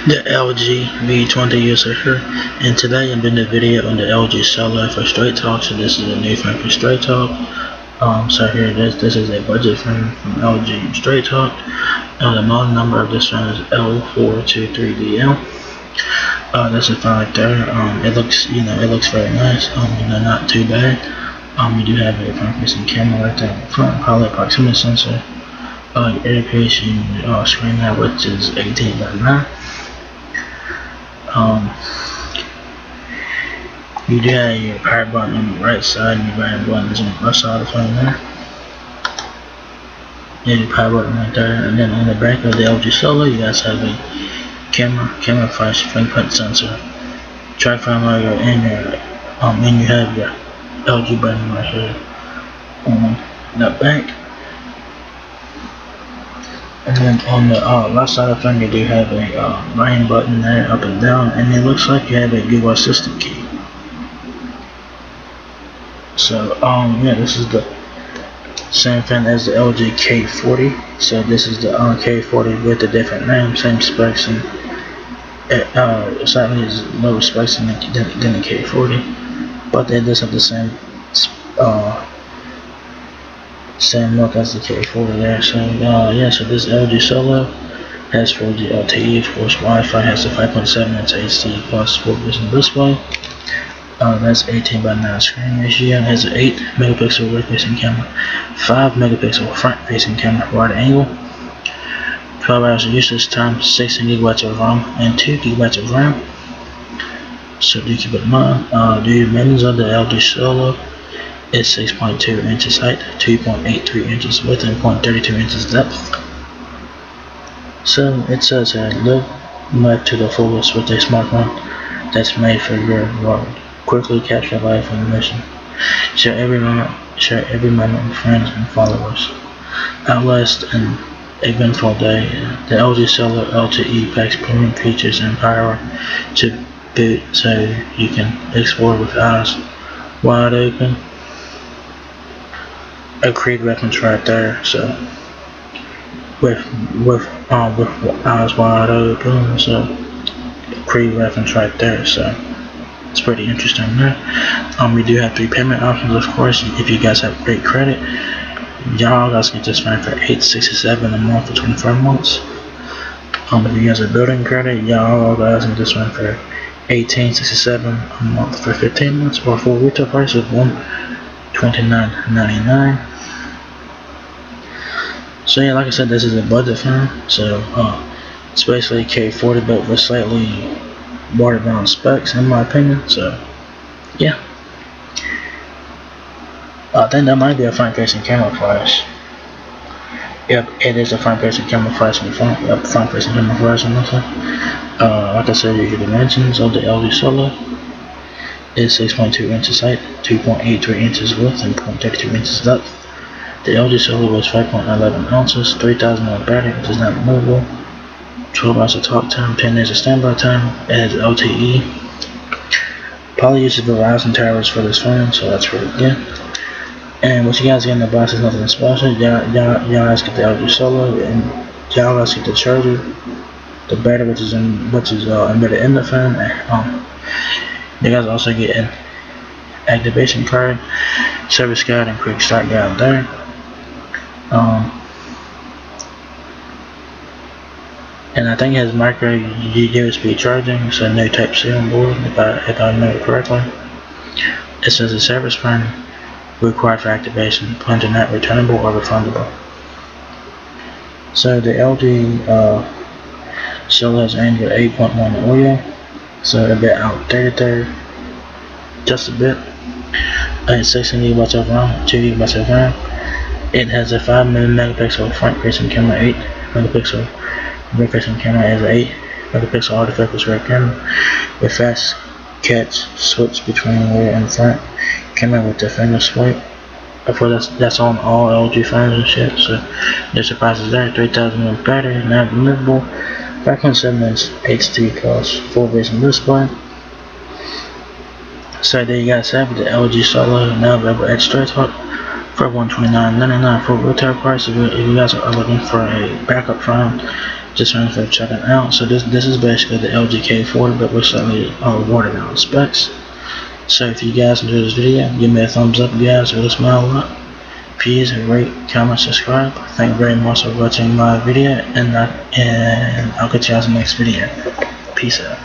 The LG V20 user here, and today I'm doing a video on the LG Solo for Straight Talk. So this is a new phone for Straight Talk. So here this is a budget phone from LG Straight Talk. The model number of this phone is L423DL. That's a phone right there. It looks very nice. Not too bad. You do have a front-facing camera right there in front, probably a proximity sensor. Your earpiece and screen now, which is 18:9. You do have your power button on the right side and your volume button is on the left side of the phone there. You have your power button right there, and then on the back of the LG Solo you guys have a camera flash, fingerprint sensor, tri-phone logo, and you have your LG button right here on the back. And then on the left side of the phone you do have a volume button there, up and down, and it looks like you have a Google Assistant key. So yeah, this is the same thing as the LG K40. So this is the K40 with a different name, same specs, and slightly lower specs than the K40, but they just have the same look as the K40 there. So yeah, so this LG Solo has 4G LTE, of course Wi-Fi, has a 5.7-inch HD plus 4-vision display. That's 18:9 screen ratio, has an 8 megapixel rear-facing camera, 5 megapixel front-facing camera wide angle, 12 hours of usage time, 16 gigabytes of ROM, and 2 gigabytes of RAM. So do keep it in mind. The dimensions of the LG Solo is 6.2 inches height, 2.83 inches width, and 0.32 inches depth. So it says here, live life to the fullest with a smartphone that's made for your world. Quickly capture life on a mission. Share every moment with friends and followers. Outlast an eventful day. The LG Solo LTE packs premium features and power to boot, so you can explore with eyes wide open. A Creed reference right there. So with eyes wide open. So Creed reference right there. So it's pretty interesting there. We do have 3 payment options, of course. If you guys have great credit, y'all guys can just find for $867 a month for 24 months. If you guys are building credit, y'all guys can just find for $1867 a month for 15 months, or full retail price of $129.99. So yeah, like I said, this is a budget phone. So it's basically K40 but with slightly watered down specs, in my opinion. So yeah, I think that might be a front-facing camera flash. Yep, it is a front-facing camera flash in the front. Yep, front-facing camera flash in the front. Like I said, your dimensions of the LG Solo is 6.2 inches height, 2.83 inches width, and 0.32 inches depth. The LG Solo is 5.11 ounces, 3,000 mAh battery, which is not removable. 12 hours of talk time, 10 days of standby time. It has LTE. Probably uses Verizon towers for this phone, so that's really good. And what you guys get in the box is nothing special. Y'all guys get the LG Solo, and y'all guys get the charger, the battery, which is embedded in the phone. You guys also get an activation card, service guide, and quick start guide there. And I think it has micro USB charging, so no Type-C on board, if I know it correctly. It says a service plan required for activation, plans are not returnable or refundable. So the LG Solo has Android 8.1 Oreo, so a bit outdated there, just a bit. It's 16 gigabytes of RAM, 2 gigabytes of RAM. It has a 5 megapixel front-facing camera, 8 megapixel rear-facing camera, has an 8 megapixel autofocus rear camera with fast catch switch between rear and front camera with the finger swipe. Of course, that's on all LG phones and shit. So no surprises there. 3,000 mAh battery, not removable. 5.7-inch HD plus 4-vision display. So there you guys have it, the LG Solo, now available at Straight Talk for $129.99 for retail price. If you guys are looking for a backup phone Just thanks for checking out. So this is basically the LG K40, but we're slightly watered down specs. So if you guys enjoyed this video, give me a thumbs up, guys, or a smile up. Please rate, comment, subscribe. Thank you very much for watching my video, and I'll catch you guys in the next video. Peace out.